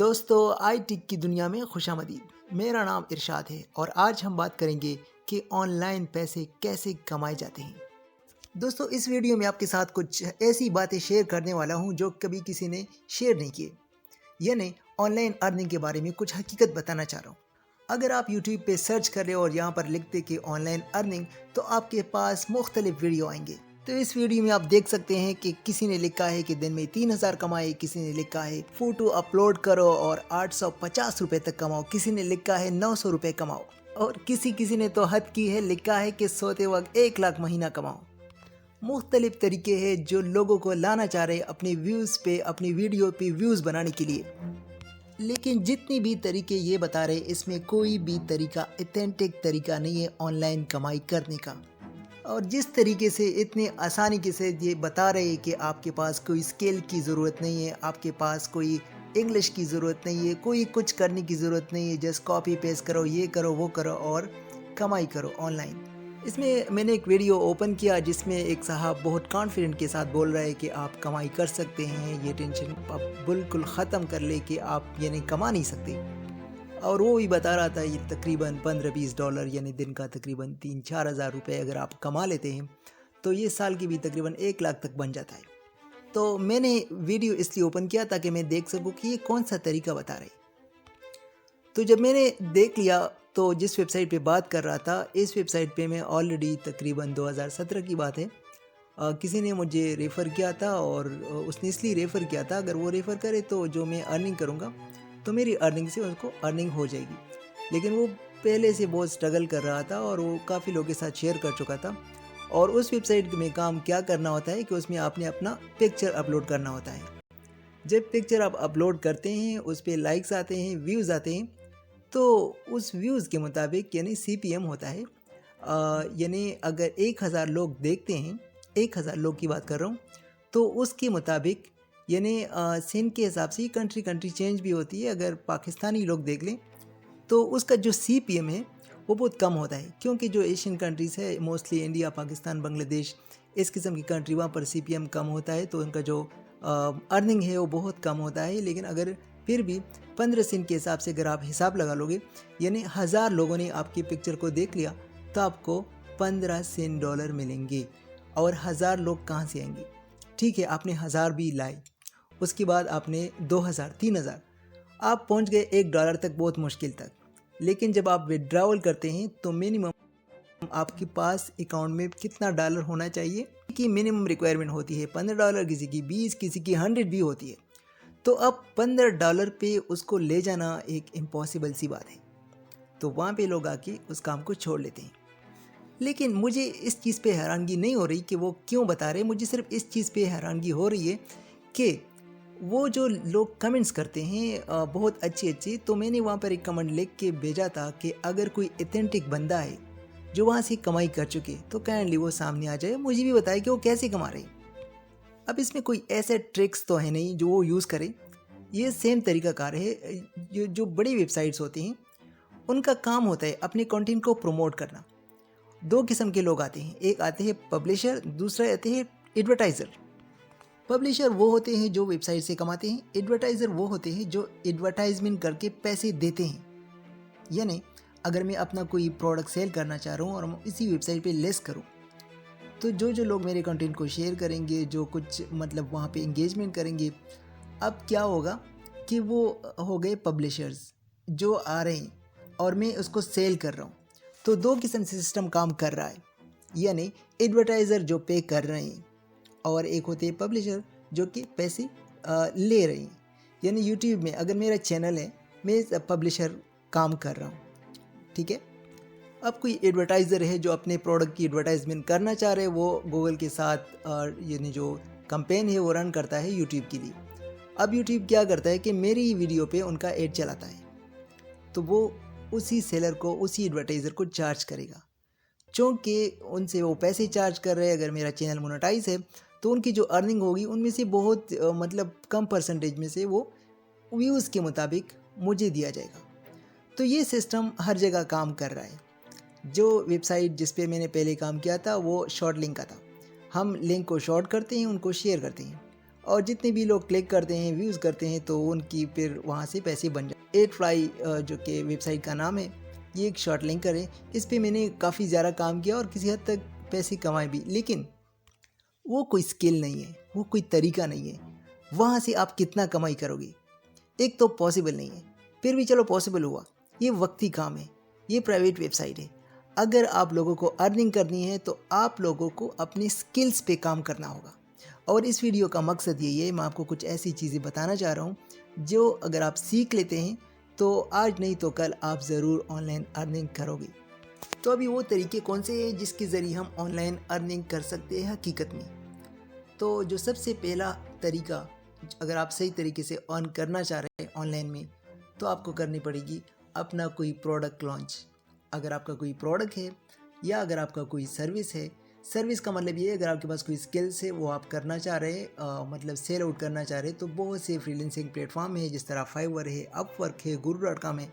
दोस्तों आई टिक की दुनिया में खुशामदीद। मेरा नाम इरशाद है और आज हम बात करेंगे कि ऑनलाइन पैसे कैसे कमाए जाते हैं। दोस्तों इस वीडियो में आपके साथ कुछ ऐसी बातें शेयर करने वाला हूं जो कभी किसी ने शेयर नहीं किए, यानी ऑनलाइन अर्निंग के बारे में कुछ हकीकत बताना चाह रहा हूं। अगर आप YouTube पे सर्च कर रहे हो और यहाँ पर लिखते कि ऑनलाइन अर्निंग, तो आपके पास मुख्तलिफ वीडियो आएंगे। तो इस वीडियो में आप देख सकते हैं कि किसी ने लिखा है कि दिन में 3000 कमाए, किसी ने लिखा है फोटो अपलोड करो और 850 रुपए तक कमाओ, किसी ने लिखा है 900 रुपए कमाओ और किसी ने तो हद की है, लिखा है कि सोते वक्त 1 लाख महीना कमाओ। मुख्तलिफ तरीके हैं जो लोगों को लाना चाह रहे हैं अपने व्यूज़ पे, अपनी वीडियो पे व्यूज़ बनाने के लिए। लेकिन जितनी भी तरीके ये बता रहे, इसमें कोई भी तरीका ऑथेंटिक तरीका नहीं है ऑनलाइन कमाई करने का। और जिस तरीके से इतने आसानी के से ये बता रहे हैं कि आपके पास कोई स्किल की ज़रूरत नहीं है, आपके पास कोई इंग्लिश की ज़रूरत नहीं है, कोई कुछ करने की ज़रूरत नहीं है, जस्ट कॉपी पेस्ट करो, ये करो वो करो और कमाई करो ऑनलाइन। इसमें मैंने एक वीडियो ओपन किया जिसमें एक साहब बहुत कॉन्फिडेंट के साथ बोल रहा है कि आप कमाई कर सकते हैं, ये टेंशन आप बिल्कुल ख़त्म कर ले कि आप यानी कमा नहीं सकते। और वो भी बता रहा था ये तकरीबन $15-20 यानी दिन का तकरीबन 3-4 हज़ार रुपये अगर आप कमा लेते हैं तो ये साल की भी तकरीबन 1 लाख तक बन जाता है। तो मैंने वीडियो इसलिए ओपन किया ताकि मैं देख सकूं कि ये कौन सा तरीका बता रहे। तो जब मैंने देख लिया तो जिस वेबसाइट पे बात कर रहा था, इस वेबसाइट पे मैं ऑलरेडी तकरीबन 2017 की बात है, किसी ने मुझे रेफ़र किया था और उसने इसलिए रेफ़र किया था, अगर वो रेफ़र करे तो जो मैं अर्निंग करूँगा तो मेरी अर्निंग से उसको अर्निंग हो जाएगी। लेकिन वो पहले से बहुत स्ट्रगल कर रहा था और वो काफ़ी लोगों के साथ शेयर कर चुका था। और उस वेबसाइट में काम क्या करना होता है कि उसमें आपने अपना पिक्चर अपलोड करना होता है। जब पिक्चर आप अपलोड करते हैं उस पर लाइक्स आते हैं, व्यूज़ आते हैं, तो उस व्यूज़ के मुताबिक यानी CPM होता है। यानी अगर 1000 लोग देखते हैं, 1000 लोग की बात कर रहा हूँ, तो उसके मुताबिक यानी सिंध के हिसाब से कंट्री चेंज भी होती है। अगर पाकिस्तानी लोग देख लें तो उसका जो CPM है वो बहुत कम होता है, क्योंकि जो एशियन कंट्रीज़ है मोस्टली इंडिया, पाकिस्तान, बांग्लादेश, इस किस्म की कंट्री, वहाँ पर CPM कम होता है तो उनका जो अर्निंग है वो बहुत कम होता है। लेकिन अगर फिर भी 15 सिंध के हिसाब से अगर आप हिसाब लगा लोगे, यानी 1000 लोगों ने आपकी पिक्चर को देख लिया तो आपको 15 सिंध डॉलर मिलेंगे। और 1000 लोग कहाँ से आएंगे? ठीक है, आपने 1000 भी लाए, उसके बाद आपने 2000, 3000, आप पहुंच गए $1 तक, बहुत मुश्किल तक। लेकिन जब आप विड्रॉल करते हैं तो मिनिमम आपके पास अकाउंट में कितना डॉलर होना चाहिए कि मिनिमम रिक्वायरमेंट होती है $15, किसी की 20, किसी की 100 भी होती है। तो अब $15 पे उसको ले जाना एक इम्पॉसिबल सी बात है। तो वहाँ पे लोग आके उस काम को छोड़ लेते हैं। लेकिन मुझे इस चीज़ पे हैरानगी नहीं हो रही कि वो क्यों बता रहे, मुझे सिर्फ इस चीज़ पे हैरानगी हो रही है कि वो जो लोग कमेंट्स करते हैं बहुत अच्छी, तो मैंने वहाँ पर एक कमेंट लिख के भेजा था कि अगर कोई ऑथेंटिक बंदा है जो वहाँ से कमाई कर चुके तो काइंडली वो सामने आ जाए, मुझे भी बताए कि वो कैसे कमा रहे। अब इसमें कोई ऐसे ट्रिक्स तो है नहीं जो वो यूज़ करें, ये सेम तरीकाकार है। जो बड़ी वेबसाइट्स होती हैं उनका काम होता है अपने कंटेंट को प्रमोट करना। 2 किस्म के लोग आते हैं, एक आते हैं पब्लिशर, दूसरा आते हैं एडवर्टाइज़र। पब्लिशर वो होते हैं जो वेबसाइट से कमाते हैं, एडवर्टाइज़र वो होते हैं जो एडवर्टाइजमेंट करके पैसे देते हैं। यानी अगर मैं अपना कोई प्रोडक्ट सेल करना चाह रहा हूँ और मैं इसी वेबसाइट पे लिस्ट करूँ, तो जो लोग मेरे कंटेंट को शेयर करेंगे, जो कुछ मतलब वहाँ पे एंगेजमेंट करेंगे, अब क्या होगा कि वो हो गए पब्लिशर्स जो आ रहे हैं और मैं उसको सेल कर रहा हूँ। तो 2 किस्म से सिस्टम काम कर रहा है, यानी एडवर्टाइज़र जो पे कर रहे हैं और एक होते हैं पब्लिशर जो कि पैसे ले रहे हैं। यानी यूट्यूब में अगर मेरा चैनल है, मैं पब्लिशर काम कर रहा हूँ, ठीक है। अब कोई एडवर्टाइज़र है जो अपने प्रोडक्ट की एडवर्टाइजमेंट करना चाह रहे हैं, वो गूगल के साथ यानी जो कैंपेन है वो रन करता है यूट्यूब के लिए। अब यूट्यूब क्या करता है कि मेरी वीडियो पे उनका ऐड चलाता है, तो वो उसी सेलर को, उसी एडवर्टाइज़र को चार्ज करेगा, क्योंकि उनसे वो पैसे चार्ज कर रहे हैं। अगर मेरा चैनल मोनेटाइज है तो उनकी जो अर्निंग होगी उनमें से बहुत मतलब कम परसेंटेज में से वो व्यूज़ के मुताबिक मुझे दिया जाएगा। तो ये सिस्टम हर जगह काम कर रहा है। जो वेबसाइट जिस पे मैंने पहले काम किया था वो शॉर्ट लिंक का था, हम लिंक को शॉर्ट करते हैं, उनको शेयर करते हैं और जितने भी लोग क्लिक करते हैं, व्यूज़ करते हैं, तो उनकी फिर वहाँ से पैसे बन जाते। 8fly जो कि वेबसाइट का नाम है, ये एक शॉर्ट लिंकर है। इस पे मैंने काफ़ी ज़्यादा काम किया और किसी हद तक पैसे कमाए भी, लेकिन वो कोई स्किल नहीं है, वो कोई तरीका नहीं है। वहाँ से आप कितना कमाई करोगे, एक तो पॉसिबल नहीं है। फिर भी चलो पॉसिबल हुआ, ये वक्ती काम है, ये प्राइवेट वेबसाइट है। अगर आप लोगों को अर्निंग करनी है तो आप लोगों को अपनी स्किल्स पे काम करना होगा। और इस वीडियो का मकसद यही है, मैं आपको कुछ ऐसी चीज़ें बताना चाह रहा हूँ जो अगर आप सीख लेते हैं तो आज नहीं तो कल आप ज़रूर ऑनलाइन अर्निंग करोगे। तो अभी वो तरीके कौन से हैं जिसके ज़रिए हम ऑनलाइन अर्निंग कर सकते हैं हकीकत में। तो जो सबसे पहला तरीका, अगर आप सही तरीके से अर्न करना चाह रहे हैं ऑनलाइन में, तो आपको करनी पड़ेगी अपना कोई प्रोडक्ट लॉन्च। अगर आपका कोई प्रोडक्ट है या अगर आपका कोई सर्विस है, सर्विस का मतलब ये है अगर आपके पास कोई स्किल्स है वो आप करना चाह रहे हैं, मतलब सेल आउट करना चाह रहे हैं, तो बहुत से फ्रीलांसिंग प्लेटफॉर्म है जिस तरह फाइवर है, अपवर्क है, guru.com है।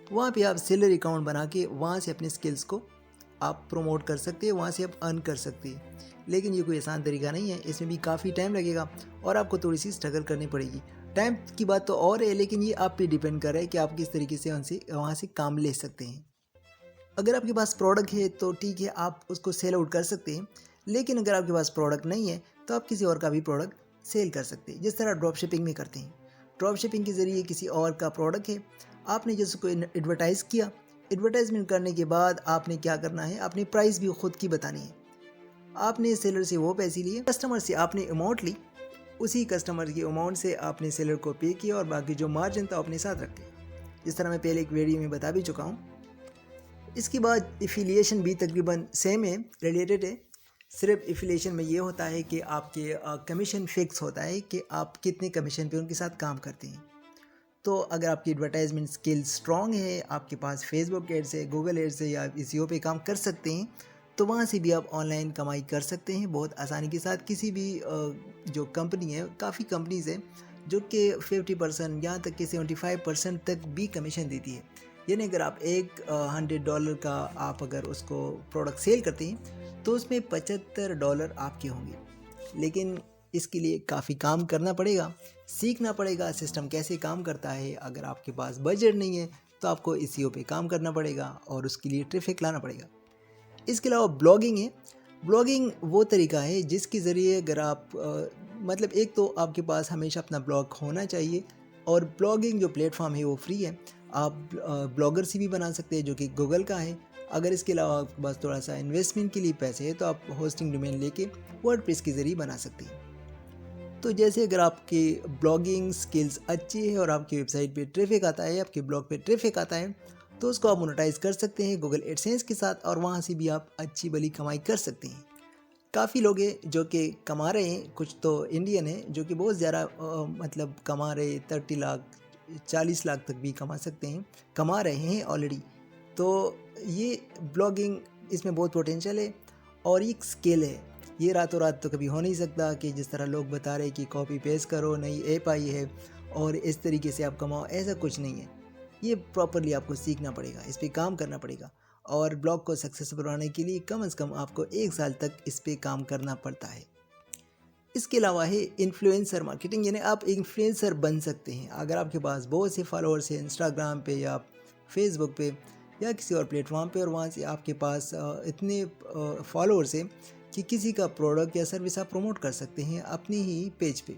वहाँ पे आप सेलर अकाउंट बना के वहाँ से अपने स्किल्स को आप प्रमोट कर सकते हैं, वहाँ से आप अर्न कर सकते हैं। लेकिन ये कोई आसान तरीका नहीं है, इसमें भी काफ़ी टाइम लगेगा और आपको थोड़ी सी स्ट्रगल करनी पड़ेगी। टाइम की बात तो और है, लेकिन ये आप पे डिपेंड कर रहा है कि आप किस तरीके से उनसे वहाँ से काम ले सकते हैं। अगर आपके पास प्रोडक्ट है तो ठीक है, आप उसको सेल आउट कर सकते हैं। लेकिन अगर आपके पास प्रोडक्ट नहीं है तो आप किसी और का भी प्रोडक्ट सेल कर सकते हैं, जिस तरह ड्रॉप शिपिंग में करते हैं। ड्रॉप शिपिंग के ज़रिए किसी और का प्रोडक्ट है, आपने जैसे कोई एडवर्टाइज़ किया, एडवर्टाइजमेंट करने के बाद आपने क्या करना है, अपनी प्राइस भी खुद की बतानी है। आपने सेलर से वो पैसे लिए, कस्टमर से आपने अमाउंट ली, उसी कस्टमर की अमाउंट से आपने सेलर को पे किया और बाकी जो मार्जिन था अपने साथ रख लिया। जिस तरह मैं पहले एक वीडियो में बता भी चुका हूँ। इसके बाद एफिलिएशन भी तकरीबन सेम है, रिलेटेड है। सिर्फ एफिलिएशन में ये होता है कि आपके कमीशन फिक्स होता है कि आप कितने कमीशन पे उनके साथ काम करते हैं। तो अगर आपकी एडवर्टाइजमेंट स्किल स्ट्रॉन्ग है, आपके पास फेसबुक एड्स है, गूगल एड्स है, या SEO पे काम कर सकते हैं, तो वहाँ से भी आप ऑनलाइन कमाई कर सकते हैं बहुत आसानी के साथ। किसी भी जो कंपनी है, काफ़ी कंपनीज़ हैं जो कि 50% यहाँ तक कि 75% तक भी कमीशन देती है। यानी अगर आप $100 का आप अगर उसको प्रोडक्ट सेल करते हैं तो उसमें $75 आपके होंगे। लेकिन इसके लिए काफ़ी काम करना पड़ेगा, सीखना पड़ेगा सिस्टम कैसे काम करता है। अगर आपके पास बजट नहीं है तो आपको SEO पे काम करना पड़ेगा और उसके लिए ट्रैफिक लाना पड़ेगा। इसके अलावा ब्लॉगिंग है। ब्लॉगिंग वो तरीका है जिसके ज़रिए अगर आप मतलब एक तो आपके पास हमेशा अपना ब्लॉग होना चाहिए, और ब्लॉगिंग जो प्लेटफॉर्म है वो फ्री है। आप ब्लॉगर से भी बना सकते हैं जो कि गूगल का है। अगर इसके अलावा आपके पास थोड़ा सा इन्वेस्टमेंट के लिए पैसे है तो आप होस्टिंग डोमेन लेके वर्डप्रेस के ज़रिए बना सकते हैं। तो जैसे अगर आपकी ब्लॉगिंग स्किल्स अच्छी है और आपकी वेबसाइट पे ट्रैफिक आता है, आपके ब्लॉग पे ट्रैफिक आता है, तो उसको आप मोनेटाइज कर सकते हैं गूगल एडसेंस के साथ, और वहाँ से भी आप अच्छी भली कमाई कर सकते हैं। काफ़ी लोग हैं जो कि कमा रहे हैं, कुछ तो इंडियन है जो कि बहुत ज़्यादा मतलब कमा रहे, 30 लाख 40 लाख तक भी कमा रहे हैं ऑलरेडी। तो ये ब्लॉगिंग, इसमें बहुत पोटेंशियल है और एक स्किल है। ये रातों रात तो कभी हो नहीं सकता कि जिस तरह लोग बता रहे कि कॉपी पेस्ट करो, नई ऐप आई है और इस तरीके से आप कमाओ, ऐसा कुछ नहीं है। ये प्रॉपरली आपको सीखना पड़ेगा, इस पर काम करना पड़ेगा। और ब्लॉग को सक्सेसफुल बनाने के लिए कम से कम आपको 1 साल तक इस पर काम करना पड़ता है। इसके अलावा है इन्फ्लुएंसर मार्केटिंग, यानी आप इन्फ्लुएंसर बन सकते हैं। अगर आपके पास बहुत से फॉलोअर्स हैं इंस्टाग्राम पे या फेसबुक पे या किसी और प्लेटफॉर्म पे, और वहाँ से आपके पास इतने फॉलोअर्स हैं कि किसी का प्रोडक्ट या सर्विस आप प्रमोट कर सकते हैं अपनी ही पेज पे।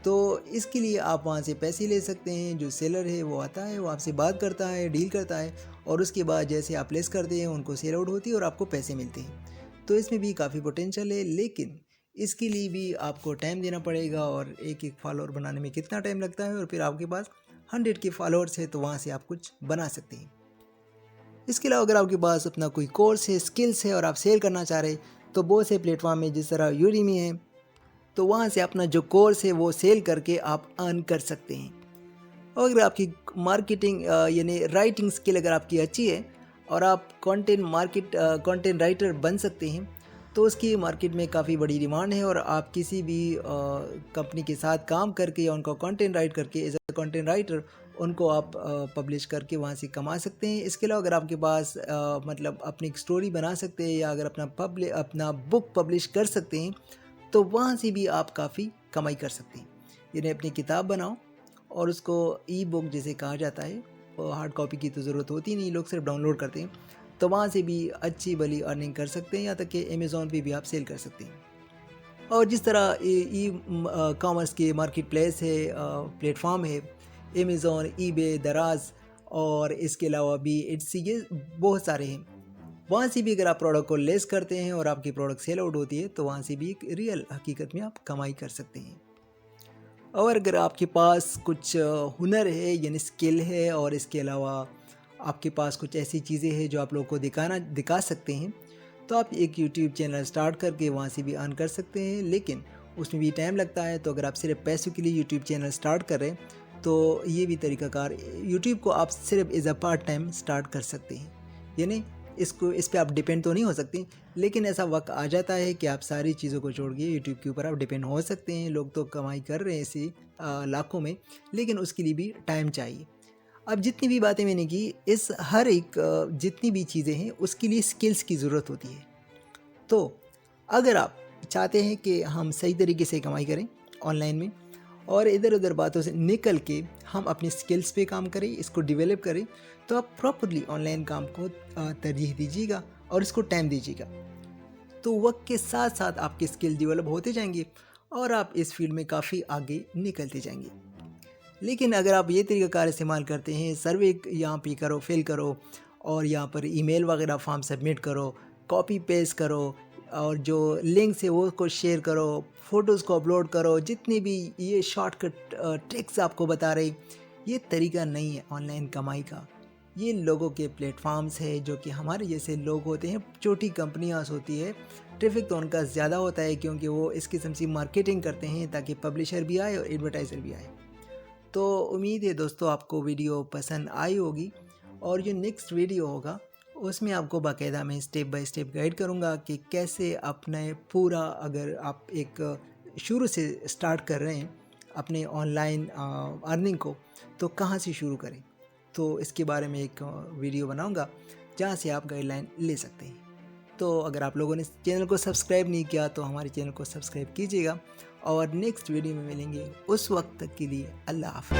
तो इसके लिए आप वहाँ से पैसे ले सकते हैं। जो सेलर है वो आता है, वो आपसे बात करता है, डील करता है, और उसके बाद जैसे आप प्लेस करते हैं उनको सेल आउट होती है और आपको पैसे मिलते हैं। तो इसमें भी काफ़ी पोटेंशियल है, लेकिन इसके लिए भी आपको टाइम देना पड़ेगा। और एक फॉलोअर बनाने में कितना टाइम लगता है, और फिर आपके पास 100 के फॉलोअर्स है तो वहाँ से आप कुछ बना सकते हैं। इसके अलावा अगर आपके पास अपना कोई कोर्स है, स्किल्स है और आप सेल करना चाह रहे, तो बहुत से प्लेटफॉर्म है जिस तरह यूडीमी है, तो वहाँ से अपना जो कोर्स है वो सेल करके आप अर्न कर सकते हैं। और अगर आपकी मार्केटिंग यानी राइटिंग स्किल अगर आपकी अच्छी है और आप कंटेंट राइटर बन सकते हैं, तो उसकी मार्केट में काफ़ी बड़ी डिमांड है। और आप किसी भी कंपनी के साथ काम करके या उनको कंटेंट राइट करके एज ए कंटेंट राइटर उनको आप पब्लिश करके वहाँ से कमा सकते हैं। इसके अलावा अगर आपके पास मतलब अपनी एक स्टोरी बना सकते हैं या अगर अपना बुक पब्लिश कर सकते हैं, तो वहाँ से भी आप काफ़ी कमाई कर सकते हैं। यानी अपनी किताब बनाओ और उसको ई बुक जिसे कहा जाता है, और हार्ड कॉपी की तो ज़रूरत होती नहीं, लोग सिर्फ डाउनलोड करते हैं, तो वहाँ से भी अच्छी भली अर्निंग कर सकते हैं। यहाँ तक कि अमेज़ॉन पे भी आप सेल कर सकते हैं। और जिस तरह ई कॉमर्स के मार्केट प्लेस है, प्लेटफॉर्म है, अमेज़ॉन, ईबे, दराज और इसके अलावा भी इट्स, ये बहुत सारे हैं। वहाँ से भी अगर आप प्रोडक्ट को लेस करते हैं और आपकी प्रोडक्ट सेल आउट होती है, तो वहाँ से भी एक रियल हकीकत में आप कमाई कर सकते हैं। और अगर आपके पास कुछ हुनर है यानी स्किल है, और इसके अलावा आपके पास कुछ ऐसी चीज़ें हैं जो आप लोगों को दिखा सकते हैं, तो आप एक यूट्यूब चैनल स्टार्ट करके वहाँ से भी अर्न कर सकते हैं। लेकिन उसमें भी टाइम लगता है, तो अगर आप सिर्फ पैसों के लिए यूट्यूब चैनल स्टार्ट कर रहे हैं, तो ये भी तरीक़ाकार, यूट्यूब को आप सिर्फ as a part time start कर सकते हैं। यानी इस पे आप डिपेंड तो नहीं हो सकते, लेकिन ऐसा वक्त आ जाता है कि आप सारी चीज़ों को छोड़ के यूट्यूब के ऊपर आप डिपेंड हो सकते हैं। लोग तो कमाई कर रहे हैं इसी लाखों में, लेकिन उसके लिए भी टाइम चाहिए। अब जितनी भी बातें मैंने की, इस हर एक जितनी भी चीज़ें हैं उसके लिए स्किल्स की ज़रूरत होती है। तो अगर आप चाहते हैं कि हम सही तरीके से कमाई करें ऑनलाइन में, और इधर उधर बातों से निकल के हम अपनी स्किल्स पे काम करें, इसको डेवलप करें, तो आप प्रॉपरली ऑनलाइन काम को तरजीह दीजिएगा और इसको टाइम दीजिएगा। तो वक्त के साथ साथ आपके स्किल डेवलप होते जाएंगे और आप इस फील्ड में काफ़ी आगे निकलते जाएंगे। लेकिन अगर आप ये तरीक़ाकार इस्तेमाल करते हैं, सर्वे यहाँ पे करो, फिल करो, और यहाँ पर ईमेल वगैरह फॉर्म सबमिट करो, कॉपी पेस्ट करो, और जो लिंक्स है वो को शेयर करो, फ़ोटोज़ को अपलोड करो, जितनी भी ये शॉर्टकट ट्रिक्स आपको बता रहे, ये तरीका नहीं है ऑनलाइन कमाई का। ये लोगों के प्लेटफॉर्म्स है जो कि हमारे जैसे लोग होते हैं, छोटी कंपनियाँ होती है, ट्रैफिक तो उनका ज़्यादा होता है क्योंकि वो इस किस्म से मार्केटिंग करते हैं ताकि पब्लिशर भी आए और एडवर्टाइज़र भी आए। तो उम्मीद है दोस्तों आपको वीडियो पसंद आई होगी, और जो नेक्स्ट वीडियो होगा उसमें आपको बाकायदा मैं स्टेप बाय स्टेप गाइड करूँगा कि कैसे अपने पूरा, अगर आप एक शुरू से स्टार्ट कर रहे हैं अपने ऑनलाइन अर्निंग को, तो कहाँ से शुरू करें। तो इसके बारे में एक वीडियो बनाऊँगा जहाँ से आप गाइडलाइन ले सकते हैं। तो अगर आप लोगों ने चैनल को सब्सक्राइब नहीं किया तो हमारे चैनल को सब्सक्राइब कीजिएगा, और नेक्स्ट वीडियो में मिलेंगे। उस वक्त तक के लिए अल्लाह हाफ़िज़।